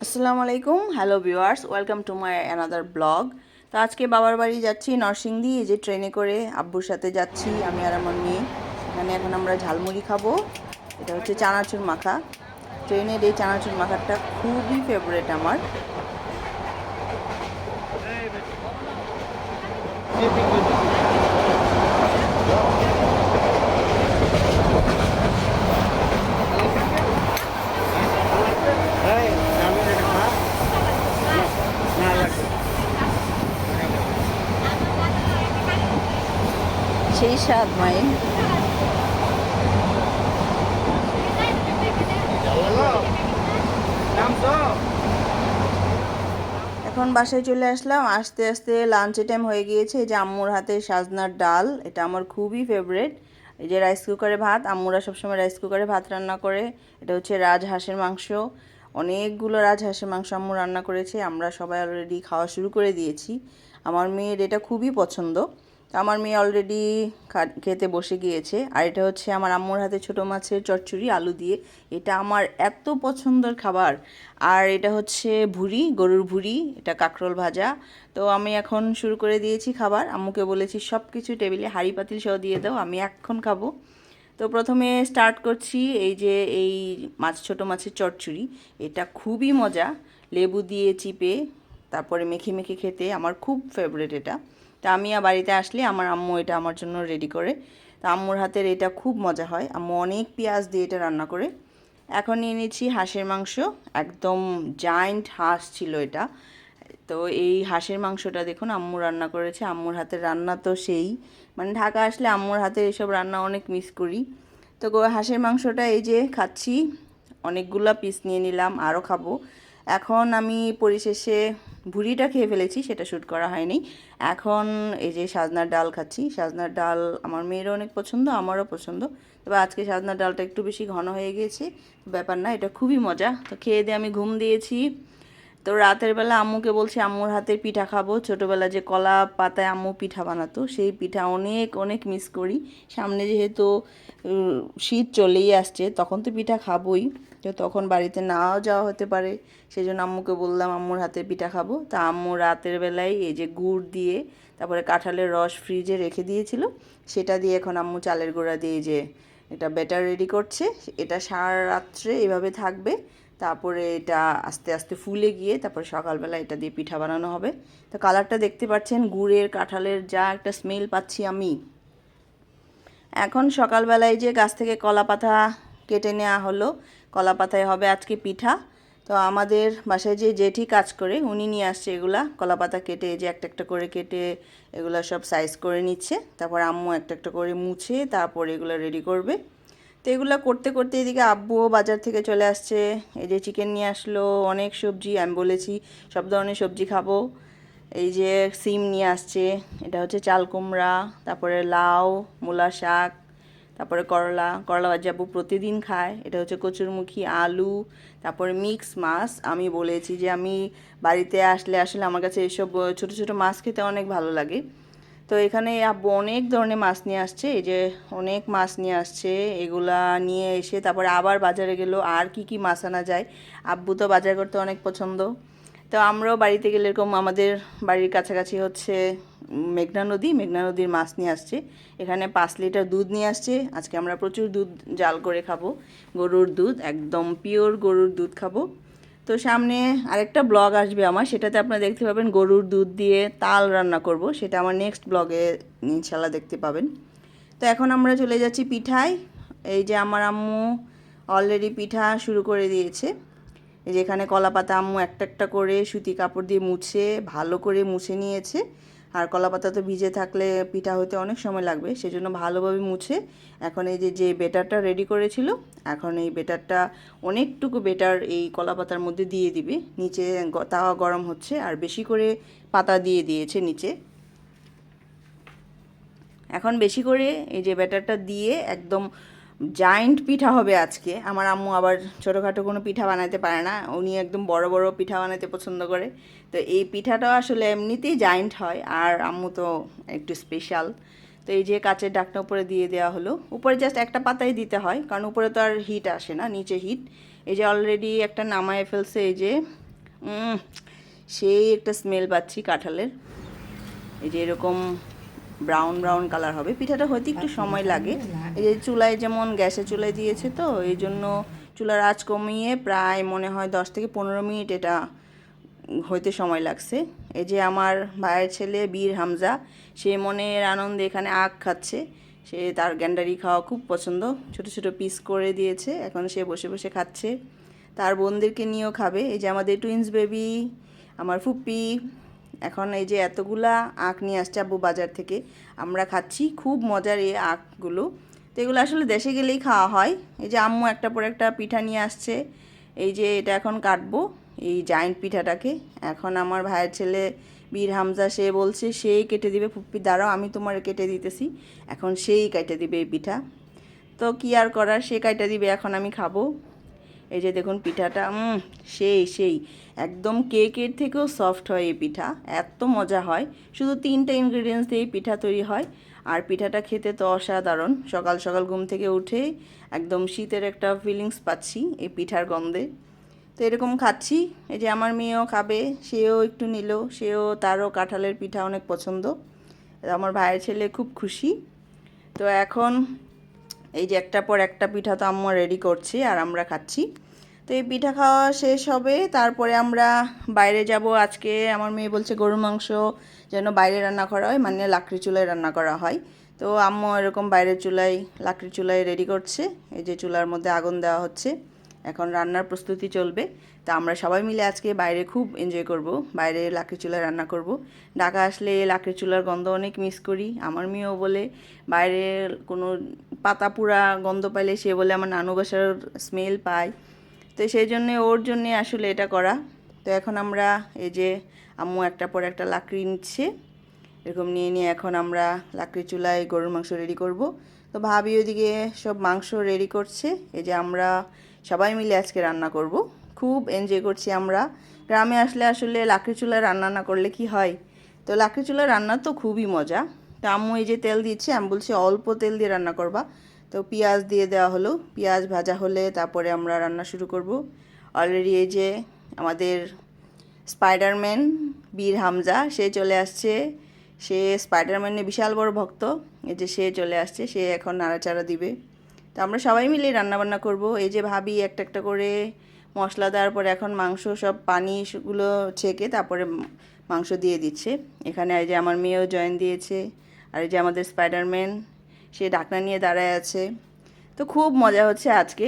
আসসালামু আলাইকুম, hello viewers, welcome to my another blog. তো আজকে বাবার বাড়ি যাচ্ছি নরসিংদী, এই যে ট্রেনে করে আব্বুর সাথে যাচ্ছি আমি আর আমার মেয়ে। এখানে এখন আমরা ঝালমুড়ি খাবো। এটা হচ্ছে চানাচুর মাখা। ট্রেনের এই চানাচুর মাখাটা খুবই ফেভারেট আমার। সেই স্বাদ মায়ের। এখন বাসায় চলে আসলাম, আস্তে আস্তে লাঞ্চের টাইম হয়ে গিয়েছে। এই যে আম্মুর হাতে সাজনার ডাল, এটা আমার খুবই ফেভারেট। এই যে রাইস কুকারে ভাত, আম্মুরা সবসময় রাইস কুকারে ভাত রান্না করে। এটা হচ্ছে রাজহাঁসের মাংস, অনেকগুলো রাজহাঁসের মাংস আম্মু রান্না করেছে। আমরা সবাই অলরেডি খাওয়া শুরু করে দিয়েছি। আমার মেয়ের এটা খুবই পছন্দ। তো আমার মেয়ে অলরেডি খেতে বসে গিয়েছে। আর এটা হচ্ছে আমার আম্মুর হাতে ছোটো মাছের চচ্চড়ি আলু দিয়ে। এটা আমার এত পছন্দের খাবার। আর এটা হচ্ছে ভুড়ি, গরুর ভুড়ি, এটা কাঁকরোল ভাজা। তো আমি এখন শুরু করে দিয়েছি খাবার। আম্মুকে বলেছি সব কিছু টেবিলে হাঁড়ি পাতিল সহ দিয়ে দাও, আমি এখন খাবো। তো প্রথমে স্টার্ট করছি এই যে এই ছোটো মাছের চচ্চড়ি। এটা খুবই মজা, লেবু দিয়ে চিপে তারপরে মেখে মেখে খেতে আমার খুব ফেভারিট এটা। তা আমি বাড়িতে আসলে আমার আম্মু এটা আমার জন্য রেডি করে। তা আম্মুর হাতের এটা খুব মজা হয়, আম্মু অনেক পেঁয়াজ দিয়ে এটা রান্না করে। এখন নিয়ে নিচ্ছি হাঁসের মাংস, একদম জায়ান্ট হাঁস ছিল এটা। তো এই হাঁসের মাংসটা দেখুন আম্মু রান্না করেছে। আম্মুর হাতের রান্না তো সেই, মানে ঢাকা আসলে আম্মুর হাতের এসব রান্না অনেক মিস করি। তো হাঁসের মাংসটা এই যে খাচ্ছি, অনেকগুলা পিস নিয়ে নিলাম, আরও খাবো। এখন আমি পরিশেষে ভুড়িটা খেয়ে ফেলেছি, সেটা শ্যুট করা হয়নি। এখন এই যে সাজনার ডাল খাচ্ছি। সাজনার ডাল আমার মেয়েরও অনেক পছন্দ, আমারও পছন্দ। তবে আজকে সাজনার ডালটা একটু বেশি ঘন হয়ে গিয়েছে, ব্যাপার না, এটা খুবই মজা। তো খেয়ে দিয়ে আমি ঘুম দিয়েছি। তো রাতের বেলা আম্মুকে বলছি আম্মুর হাতের পিঠা খাবো। ছোটোবেলা যে কলা পাতায় আম্মু পিঠা বানাতো, সেই পিঠা অনেক অনেক মিস করি। সামনে যেহেতু শীত চলেই আসছে, তখন তো পিঠা খাবোই। তো তখন বাড়িতে নাও যাওয়া হতে পারে, সেই জন্য আম্মুকে বললাম আম্মুর হাতের পিঠা খাবো। তা আম্মু রাতের বেলায় এই যে গুড় দিয়ে তারপরে কাঁঠালের রস ফ্রিজে রেখে দিয়েছিল, সেটা দিয়ে এখন আম্মু চালের গুঁড়া দিয়ে যে এটা ব্যাটার রেডি করছে। এটা সারা রাত্রে এভাবে থাকবে, তারপরে এটা আস্তে আস্তে ফুলে গিয়ে তারপরে সকালবেলা এটা দিয়ে পিঠা বানানো হবে। তো কালারটা দেখতে পাচ্ছেন, গুড়ের কাঁঠালের যা একটা স্মেল পাচ্ছি আমি। এখন সকালবেলায় যে গাছ থেকে কলা পাতা কেটে নেওয়া হলো, কলা পাতায় হবে আজকে পিঠা। তো আমাদের বাসায় যে জেঠি কাজ করে উনি নিয়ে আসছে এগুলা কলা পাতা কেটে, এই যে একটা একটা করে কেটে এগুলা সব সাইজ করে নিচ্ছে। তারপর আম্মু একটা একটা করে মুছে তারপর এগুলো রেডি করবে। তো এগুলো করতে করতে এদিকে আব্বুও বাজার থেকে চলে আসছে। এই যে চিকেন নিয়ে আসলো, অনেক সবজি, আমি বলেছি সব ধরনের সবজি খাবো। এই যে সিম নিয়ে আসছে, এটা হচ্ছে চাল কুমড়া, তারপরে লাউ, মূলা শাক, তারপরে করলা, করলা ভাজি আব্বু প্রতিদিন খায়। এটা হচ্ছে কচুরমুখী, আলু, তারপরে মিক্স মাছ। আমি বলেছি যে আমি বাড়িতে আসলে আসলে আমার কাছে এসব ছোটো ছোটো মাছ খেতে অনেক ভালো লাগে। তো এখানে আব্বু অনেক ধরনের মাছ নিয়ে আসছে, এই যে অনেক মাছ নিয়ে আসছে। এগুলা নিয়ে এসে তারপরে আবার বাজারে গেল আর কি কি মাছ আনা যায়। আব্বু তো বাজার করতে অনেক পছন্দ। তো আমরাও বাড়িতে গেলে এরকম আমাদের বাড়ির কাছাকাছি হচ্ছে মেঘনা নদী, মেঘনা নদীর মাছ নিয়ে আসছে। এখানে 5 লিটার দুধ নিয়ে আসছে। আজকে আমরা প্রচুর দুধ জাল করে খাবো, গরুর দুধ, একদম পিওর গরুর দুধ খাবো। তো সামনে আরেকটা ব্লগ আসবে আমার, সেটাতে আপনারা দেখতে পাবেন গরুর দুধ দিয়ে তাল রান্না করব, সেটা আমার নেক্সট ব্লগে ইনশাল্লাহ দেখতে পাবেন। তো এখন আমরা চলে যাচ্ছি পিঠায়। এই যে আমার আম্মু অলরেডি পিঠা শুরু করে দিয়েছে। এই যে এখানে কলা পাতা আম্মু একটা একটা করে সুতি কাপড় দিয়ে মুছে ভালো করে মুছে নিয়েছে। আর কলা পাতা তো ভিজে থাকলে পিঠা হতে অনেক সময় লাগবে, সেজন্য ভালোভাবে মুছে এখন এই যে যে বেটারটা রেডি করেছিল, এখন এই বেটারটা অনেকটুকু বেটার এই কলা পাতার মধ্যে দিয়ে দিবে। নিচে তাওয়া গরম হচ্ছে আর বেশি করে পাতা দিয়ে দিয়েছে নিচে। এখন বেশি করে এই যে ব্যাটারটা দিয়ে একদম জায়েন্ট পিঠা হবে আজকে। আমার আম্মু আবার ছোটোখাটো কোনো পিঠা বানাতে পারে না, উনি একদম বড় বড় পিঠা বানাতে পছন্দ করে। তো এই পিঠাটাও আসলে এমনিতেই জায়েন্ট হয়, আর আম্মু তো একটু স্পেশাল। তো এই যে কাচের ডাকনা উপরে দিয়ে দেওয়া হলো, উপরে জাস্ট একটা পাতাই দিতে হয় কারণ উপরে তো আর হিট আসে না, নিচে হিট। এই যে অলরেডি একটা নামায় ফেলছে, এই যে সেই একটা স্মেল পাচ্ছি কাঁঠালের। এই যে এরকম ব্রাউন ব্রাউন কালার হবে। পিঠাটা হয়তো একটু সময় লাগে, এই যে চুলায় যেমন গ্যাসে চুলায় দিয়েছে, তো এই জন্য চুলার আঁচ কমিয়ে প্রায় মনে হয় 10 থেকে 15 মিনিট এটা হইতে সময় লাগছে। এই যে আমার ভাইয়ের ছেলে বীর হামজা, সে মনের আনন্দে এখানে আখ খাচ্ছে। সে তার গ্যান্ডারি খাওয়া খুব পছন্দ, ছোট ছোট পিস করে দিয়েছে, এখন সে বসে বসে খাচ্ছে। তার বোনদেরকে নিয়েও খাবে। এই যে আমাদের টুইন্স বেবি, আমার ফুপ্পি, এখন এই যে এতগুলা আখ নিয়ে আসছে আব্বু বাজার থেকে, আমরা খাচ্ছি। খুব মজার এই আখগুলো। তো এগুলো আসলে দেশে গেলেই খাওয়া হয়। এই যে আম্মু একটা পর একটা পিঠা নিয়ে আসছে। এই যে এটা এখন কাটবো, এই জায়েন্ট পিঠাটাকে। এখন আমার ভাইয়ের ছেলে বীর হামজা, সে বলছে সেই কেটে দিবে। ফুপ্পি দাঁড়াও, আমি তোমার কেটে দিতেছি। এখন সেই কেটে দিবে এই পিঠা। তো কি আর করার, সে কাইটা দিবে, এখন আমি খাবো। এই যে দেখুন পিঠাটা, সেই একদম কেকের থেকেও সফট হয় এই পিঠা, এত মজা হয়। শুধু 3টা ইনগ্রিডিয়েন্টস দিয়ে পিঠা তৈরি হয়, আর পিঠাটা খেতে তো অসাধারণ। সকাল সকাল ঘুম থেকে উঠে একদম শীতের একটা ফিলিংস পাচ্ছি এই পিঠার গন্ধে। তো এরকম খাচ্ছি। এই যে আমার মেয়েও খাবে, সেও একটু নিল, তারও কাঁঠালের পিঠা অনেক পছন্দ। আমার ভাইয়ের ছেলে খুব খুশি। তো এখন এই যে একটার পর একটা পিঠা তো আম্মু রেডি করছি আর আমরা খাচ্ছি। তো এই পিঠা খাওয়া শেষ হবে, তারপরে আমরা বাইরে যাব। আজকে আমার মেয়ে বলছে গরুর মাংস যেন বাইরে রান্না করা হয়, মানে লাকড়ি চুলায় রান্না করা হয়। তো আম্মু এরকম বাইরের চুলায়, লাকড়ি চুলায় রেডি করছে। এই যে চুলার মধ্যে আগুন দেওয়া হচ্ছে, এখন রান্নার প্রস্তুতি চলবে। তা আমরা সবাই মিলে আজকে বাইরে খুব এনজয় করব, বাইরে লাকড়ি চুলায় রান্না করব। ঢাকা আসলে লাকড়ি চুলার গন্ধ অনেক মিস করি। আমার মেয়েও বলে, বাইরে কোনো পাতা পুড়া গন্ধ পাইলে সে বলে আমার নানু বাসার স্মেল পায়। তো সেই জন্যে ওর জন্যে আসলে এটা করা। তো এখন আমরা এই যে আম্মু একটা পর একটা লাকড়ি নিচ্ছে, এরকম নিয়ে নিয়ে এখন আমরা লাকড়ি চুলায় গরুর মাংস রেডি করব। তো ভাবি ওইদিকে সব মাংস রেডি করছে। এই যে আমরা সবাই মিলে আজকে রান্না করব, খুব এনজয় করছি আমরা। গ্রামে আসলে আসলে লাকড়ি চুলায় রান্না না করলে কি হয়। তো লাকড়ি চুলায় রান্না তো খুবই মজা। তো আম্মু এই যে তেল দিচ্ছে, আমি বলছি অল্প তেল দিয়ে রান্না করবা। তো পেঁয়াজ দিয়ে দেওয়া হলো, পেঁয়াজ ভাজা হলে তারপরে আমরা রান্না শুরু করব। অলরেডি এই যে আমাদের স্পাইডারম্যান বীর হামজা, সে চলে আসছে। সে স্পাইডারম্যানের বিশাল বড় ভক্ত। এই যে সে চলে আসছে, সে এখন নাড়াচাড়া দিবে। তো আমরা সবাই মিলে রান্নাবান্না করব। এই যে ভাবি একটা একটা করে মশলা দেওয়ার পরে এখন মাংস সব পানিগুলো ছেঁকে তারপরে মাংস দিয়ে দিচ্ছে। এখানে এই যে আমার মেয়েও জয়েন দিয়েছে। আর এই যে আমাদের স্পাইডারম্যান, সে ঢাকনা নিয়ে দাঁড়ায় আছে। তো খুব মজা হচ্ছে আজকে।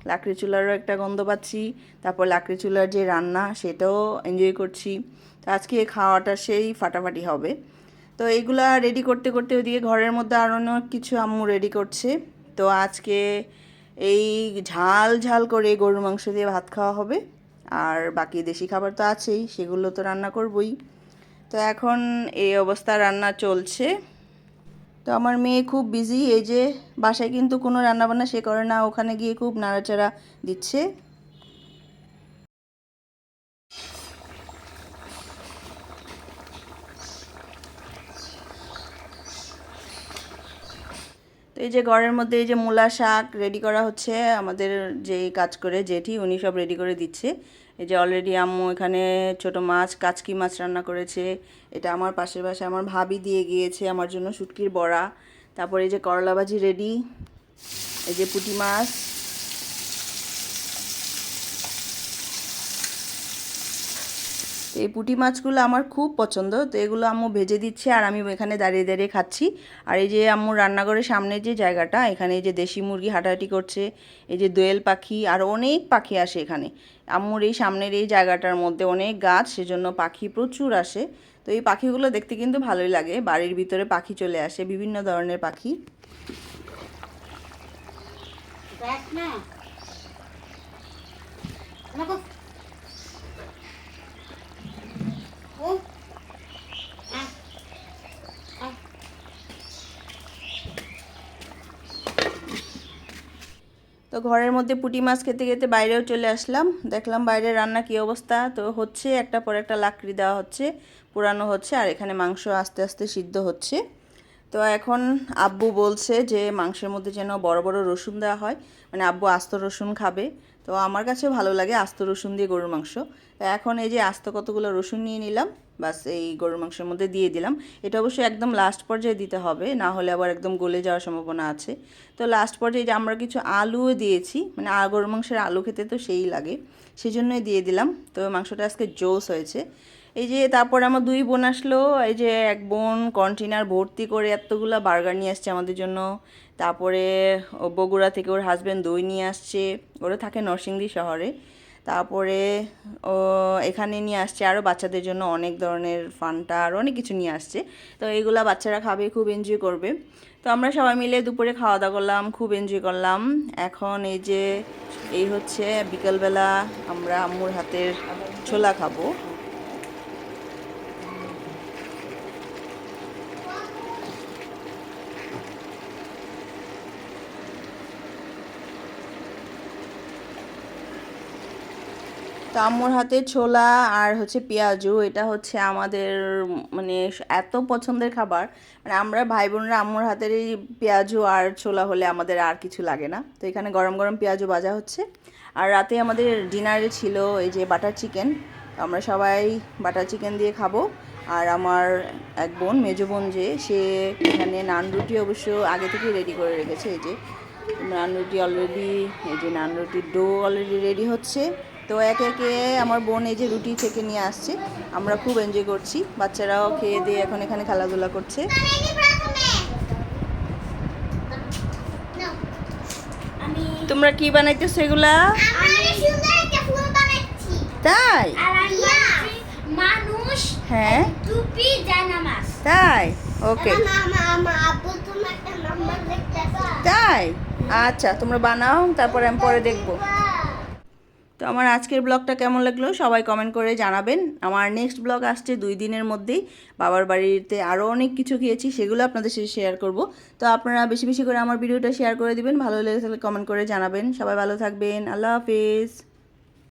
লাকড়ি চুলারও একটা গন্ধ পাচ্ছি, তারপর লাকড়ি চুলার যে রান্না সেটাও এনজয় করছি। তো আজকে খাওয়াটা সেই ফাটাফাটি হবে। তো এইগুলা রেডি করতে করতে ওইদিকে ঘরের মধ্যে আরও অনেক কিছু আম্মু রেডি করছে। তো আজকে এই ঝাল ঝাল করে গরুর মাংস দিয়ে ভাত খাওয়া হবে, আর বাকি দেশি খাবার তো আছেই, সেগুলো তো রান্না করবই। তো এখন এই অবস্থা রান্না চলছে। তো আমার মেয়ে খুব বিজি, এই যে বাসায় কিন্তু কোনো রান্নাবান্না সে করে না, ওখানে গিয়ে খুব নাড়াচাড়া দিচ্ছে। তো এই যে ঘরের মধ্যে এই যে মূলা শাক রেডি করা হচ্ছে, আমাদের যেই কাজ করে জেঠি উনি সব রেডি করে দিচ্ছে। এই যে অলরেডি আম্মু এখানে ছোট মাছ, কাচকি মাছ রান্না করেছে। এটা আমার পাশের বাসায় আমার ভাবি দিয়ে গিয়েছে আমার জন্য শুটকির বড়া। তারপরে এই যে করলা ভাজি রেডি, এই যে পুঁটি মাছ। এই পুঁটি মাছগুলো আমার খুব পছন্দ, তো এগুলো আম্মু ভেজে দিচ্ছে আর আমি এখানে দাঁড়িয়ে দাঁড়িয়ে খাচ্ছি। আর এই যে আম্মুর রান্নাঘরের সামনে যে জায়গাটা, এখানে এই যে দেশি মুরগি হাঁটাহাঁটি করছে, এই যে দোয়েল পাখি আর অনেক পাখি আসে এখানে। আম্মুর এই সামনের এই জায়গাটার মধ্যে অনেক গাছ, সেজন্য পাখি প্রচুর আসে। তো এই পাখিগুলো দেখতে কিন্তু ভালোই লাগে, বাড়ির ভিতরে পাখি চলে আসে, বিভিন্ন ধরনের পাখি। তো ঘরের মধ্যে পুঁটি মাছ খেতে খেতে বাইরেও চলে আসলাম, দেখলাম বাইরের রান্না কী অবস্থা। তো হচ্ছে একটা পর একটা লাকড়ি দেওয়া হচ্ছে, পোড়ানো হচ্ছে, আর এখানে মাংস আস্তে আস্তে সিদ্ধ হচ্ছে। তো এখন আব্বু বলছে যে মাংসের মধ্যে যেন বড় বড় রসুন দেওয়া হয়, মানে আব্বু আস্ত রসুন খাবে। তো আমার কাছেও ভালো লাগে আস্ত রসুন দিয়ে গরুর মাংস। তো এখন এই যে আস্ত কতগুলো রসুন নিয়ে নিলাম, বাস এই গরুর মাংসের মধ্যে দিয়ে দিলাম। এটা অবশ্যই একদম লাস্ট পর্যায়ে দিতে হবে, না হলে আবার একদম গলে যাওয়ার সম্ভাবনা আছে। তো লাস্ট পর্যায়ে যে আমরা কিছু আলুও দিয়েছি, মানে গরুর মাংসের আলু খেতে তো সেই লাগে, সেই জন্যই দিয়ে দিলাম। তো মাংসটা আজকে জোস হয়েছে। এই যে তারপর আমার দুই বোন আসলো, এই যে এক বোন কন্টেনার ভর্তি করে এতগুলো বার্গার নিয়ে আসছে আমাদের জন্য। তারপরে বগুড়া থেকে ওর হাজব্যান্ড দই নিয়ে আসছে, ওরা থাকে নরসিংদী শহরে। তারপরে ও এখানে নিয়ে আসছে আরও বাচ্চাদের জন্য অনেক ধরনের ফান্টা আর অনেক কিছু নিয়ে আসছে। তো এইগুলা বাচ্চারা খাবে, খুব এনজয় করবে। তো আমরা সবাই মিলে দুপুরে খাওয়া দাওয়া করলাম, খুব এনজয় করলাম। এখন এই যে এই হচ্ছে বিকেলবেলা আমরা আম্মুর হাতের ছোলা খাবো। তো আম্মুর হাতে ছোলা আর হচ্ছে পেঁয়াজু, এটা হচ্ছে আমাদের মানে এত পছন্দের খাবার। মানে আমরা ভাই বোনরা আম্মুর হাতের এই পেঁয়াজু আর ছোলা হলে আমাদের আর কিছু লাগে না। তো এখানে গরম গরম পেঁয়াজু ভাজা হচ্ছে। আর রাতে আমাদের ডিনারে ছিল এই যে বাটার চিকেন। আমরা সবাই বাটার চিকেন দিয়ে খাবো। আর আমার এক বোন, মেজো বোন, যে সে এখানে নান রুটি অবশ্য আগে থেকে রেডি করে রেখেছে। এই যে নান রুটি অলরেডি, এই যে নান রুটির ডো অলরেডি রেডি হচ্ছে। তো একে একে আমার বোন এই যে রুটি থেকে নিয়ে আসছে, আমরা খুব এনজয় করছি। বাচ্চারাও খেয়ে দিয়ে এখন এখানে খেলাধুলা করছে। তোমরা কি বানাইতেছো এগুলা? তাই? মানুষ, হ্যাঁ তাই, ওকে তাই, আচ্ছা তোমরা বানাও, তারপরে আমি পরে দেখবো। তো আমার আজকের ব্লগটা কেমন লাগলো সবাই কমেন্ট করে জানাবেন। আমার নেক্সট ব্লগ আসছে 2 দিনের মধ্যেই। বাবার বাড়িতে আরও অনেক কিছু খেয়েছি, সেগুলো আপনাদের সাথে শেয়ার করব। তো আপনারা বেশি বেশি করে আমার ভিডিওটা শেয়ার করে দিবেন, ভালো লেগে থাকলে কমেন্ট করে জানাবেন। সবাই ভালো থাকবেন, আল্লাহ হাফেজ।